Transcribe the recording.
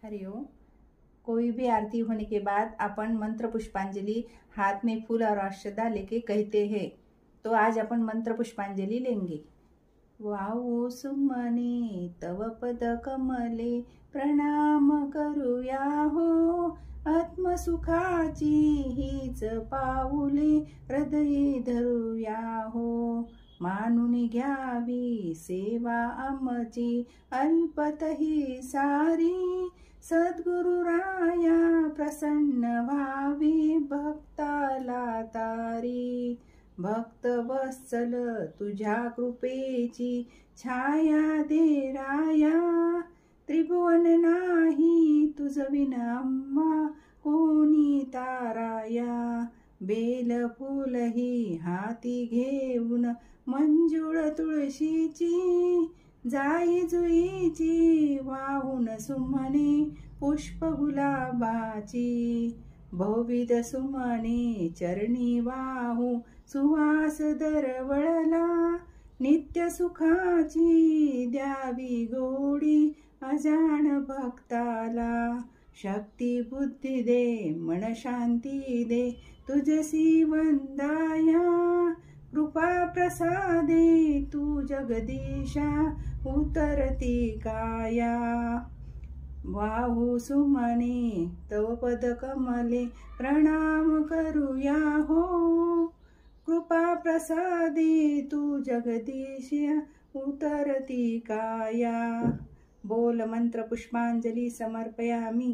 हरिओम। कोई भी आरती होने के बाद अपन मंत्र पुष्पांजलि हाथ में फूल और अक्षता लेके कहते हैं। तो आज अपन मंत्र पुष्पांजलि लेंगे। वाऊ सुमने तव पद कमले प्रणाम करूया हो, आत्मसुखाची हीच पाऊले हृदयी धरूया हो। मानून घ्यावी सेवा आमची अल्पतही सारी, सद्गुरुराया प्रसन्न व्हावी भक्ताला तारी। भक्त वत्सल तुझ्या कृपेची छाया दे राया, त्रिभुवन नाही तुझ विन आम्हा कोणी ताराया। बेल फूल ही हाती घेऊन मंजुळ तुळशीची, जाई जुईची वाहून सुमने पुष्प गुलाबाची। बहुविध सुमने चरणी वाहू सुवास दरवळला, नित्य सुखाची द्यावी गोडी अजाण भक्ताला। शक्ती बुद्धी दे मन शांती दे तुझसी वंदाया, कृपा प्रसादे तू जगदीशा उतरती काया। वाहू सुमने तव पद कमले प्रणाम करूया हो, कृपा प्रसादे तू जगदीशा उतरती काया। बोल मंत्र पुष्पांजलि समर्पयामि।